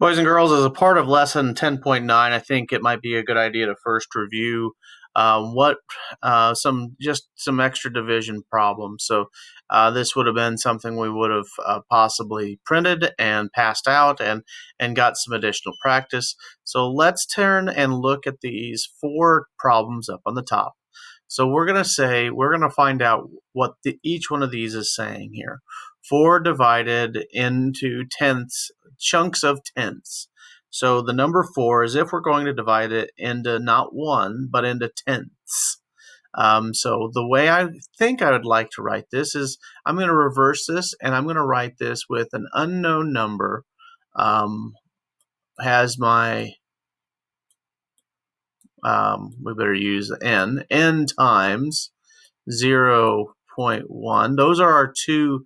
Boys and girls, as a part of lesson 10.9, I think it might be a good idea to first review what some extra division problems. So this would have been something we would have possibly printed and passed out and got some additional practice. So let's turn and look at these four problems up on the top. So we're going to find out what each one of these is saying here. 4 divided into tenths, chunks of tenths. So the number 4 is if we're going to divide it into not 1, but into tenths. So the way I think I would like to write this is I'm going to reverse this, and I'm going to write this with an unknown number has my, we better use n times 0.1. Those are our two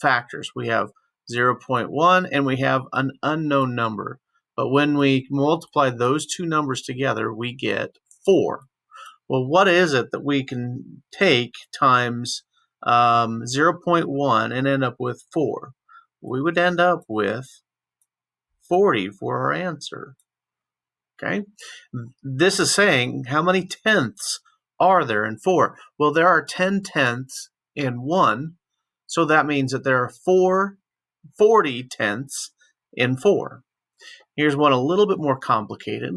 factors. We have 0.1 and we have an unknown number. But when we multiply those two numbers together, we get 4. Well, what is it that we can take times 0.1 and end up with 4? We would end up with 40 for our answer. Okay, this is saying how many tenths are there in 4? Well, there are 10 tenths in 1, so that means that there are 40 tenths in 4. Here's one a little bit more complicated.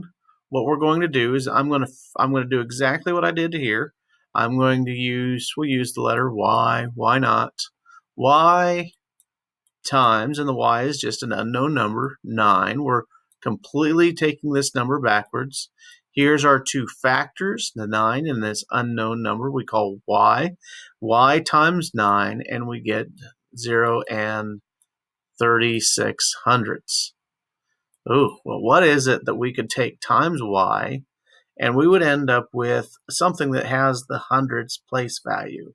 What we're going to do is I'm going to do exactly what I did here. We'll use the letter y. Why not? Y times, and the y is just an unknown number, 9. We're completely taking this number backwards. Here's our two factors, the 9 and this unknown number we call y. Y times 9, and we get 0 and 36 hundredths. Oh, well, what is it that we could take times y, and we would end up with something that has the hundredths place value?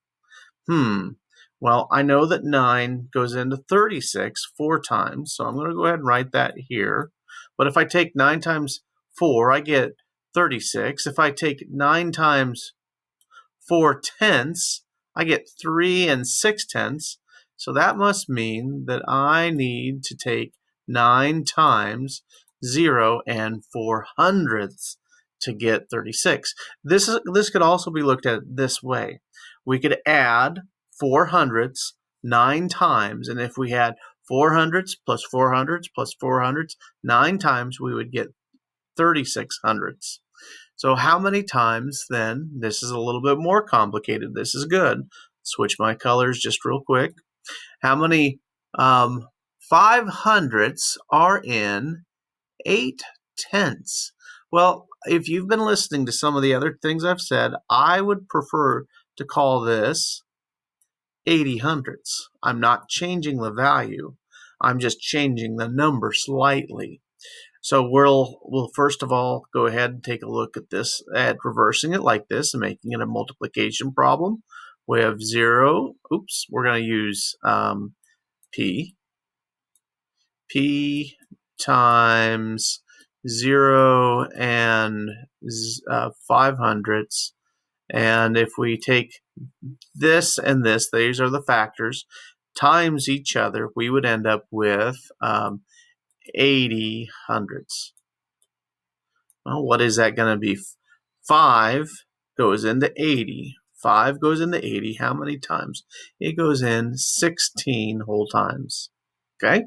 Well, I know that 9 goes into 36 4 times, so I'm going to go ahead and write that here. But if I take 9 times 4, I get 36. If I take 9 times 4 tenths, I get 3 and 6 tenths. So that must mean that I need to take 9 times 0 and 4 hundredths to get 36. This could also be looked at this way. We could add 4 hundredths 9 times, and if we had 4 hundredths plus 4 hundredths plus 4 hundredths 9 times, we would get 36 hundredths. So how many times then? This is a little bit more complicated. This is good. Switch my colors just real quick. How many 5 hundredths are in 8 tenths? Well, if you've been listening to some of the other things I've said, I would prefer to call this 80 hundredths. I'm not changing the value. I'm just changing the number slightly. So we'll first of all go ahead and take a look at this, at reversing it like this and making it a multiplication problem. We have 0. Oops, we're going to use P. P times 0 and 5 hundredths. And if we take this and this, these are the factors, times each other, we would end up with 80 hundredths. Well, what is that going to be? 5 goes into 80. 5 goes into 80. How many times? It goes in 16 whole times. Okay?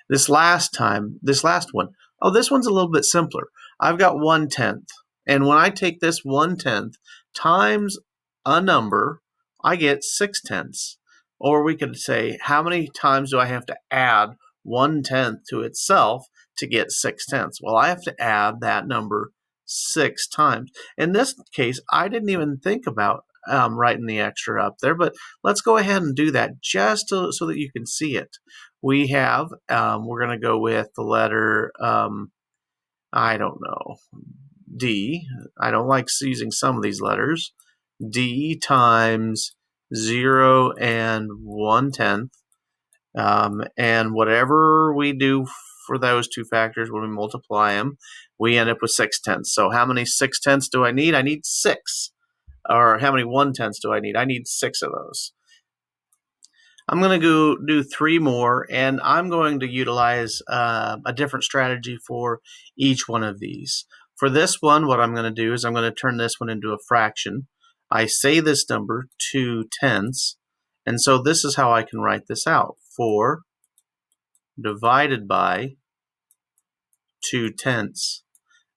This last one. Oh, this one's a little bit simpler. I've got 1/10. And when I take this 1/10 times a number, I get 6 tenths. Or we could say, how many times do I have to add 1/10 to itself to get 6 tenths? Well, I have to add that number 6 times. In this case, I didn't even think about writing the extra up there, but let's go ahead and do that just so that you can see it. We have, we're going to go with the letter, I don't know, D. I don't like using some of these letters. D times 0 and 1/10. And whatever we do for those two factors, when we multiply them, we end up with 6 tenths. So how many 6 tenths do I need? I need 6. Or how many 1/10s do I need? I need 6 of those. I'm going to go do 3 more, and I'm going to utilize a different strategy for each one of these. For this one, what I'm going to do is I'm going to turn this one into a fraction. I say this number 2/10, and so this is how I can write this out. 4 divided by 2/10.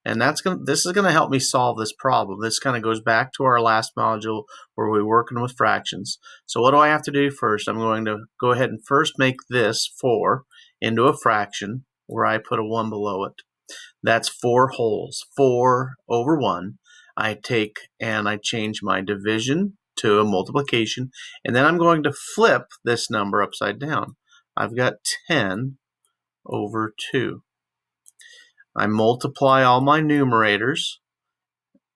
And this is going to help me solve this problem. This kind of goes back to our last module where we were working with fractions. So what do I have to do first? I'm going to go ahead and first make this 4 into a fraction where I put a 1 below it. That's 4 wholes, 4 over 1. I take and I change my division to a multiplication, and then I'm going to flip this number upside down. I've got 10 over 2. I multiply all my numerators,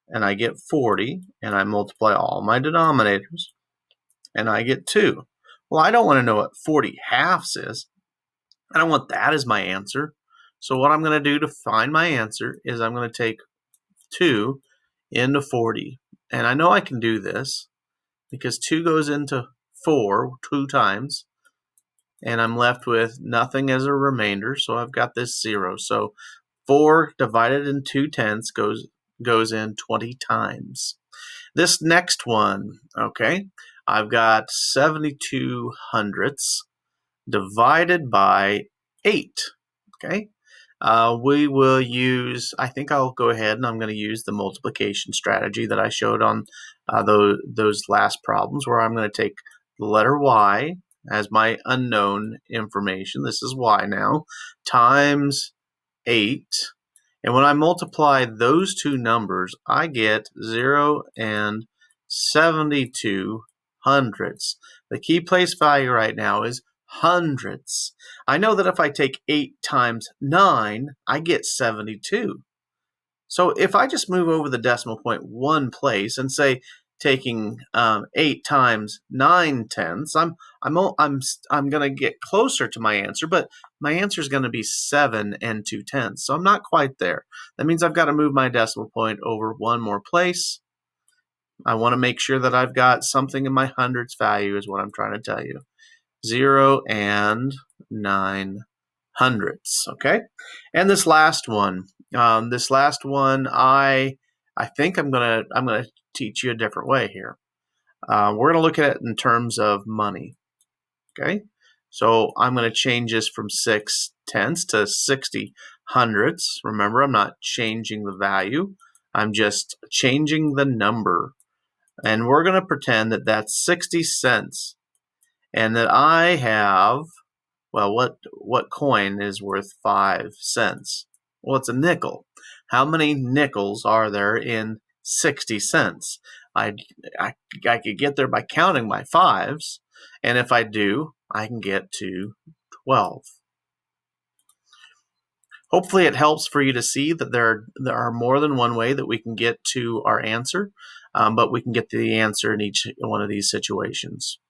and I get 40, and I multiply all my denominators, and I get 2. Well, I don't want to know what 40 halves is. I don't want that as my answer. So what I'm going to do to find my answer is I'm going to take 2 into 40. And I know I can do this because 2 goes into 4 2 times, and I'm left with nothing as a remainder, so I've got this 0. So 4 divided in 2/10 goes in 20 times. This next one, okay, I've got 72 hundredths divided by 8, okay? We will use, I think I'll go ahead and I'm going to use the multiplication strategy that I showed on those last problems, where I'm going to take the letter y as my unknown information. This is y now, times 8. And when I multiply those two numbers, I get 0 and 72 hundredths. The key place value right now is hundredths. I know that if I take 8 times 9, I get 72. So if I just move over the decimal point 1 place and say taking 8 times 9/10, I'm going to get closer to my answer, but my answer is going to be 7 and 2/10. So I'm not quite there. That means I've got to move my decimal point over 1 more place. I want to make sure that I've got something in my hundredths value is what I'm trying to tell you. 0 and 9 hundredths, okay? And this last one, I think I'm gonna teach you a different way here. We're gonna look at it in terms of money, okay? So I'm gonna change this from 6/10 to 60 hundredths. Remember, I'm not changing the value. I'm just changing the number. And we're gonna pretend that that's 60 cents and that I have, well, what coin is worth 5 cents? Well, it's a nickel. How many nickels are there in 60 cents? I could get there by counting my 5s, and if I do, I can get to 12. Hopefully it helps for you to see that there are more than one way that we can get to our answer, but we can get to the answer in each one of these situations.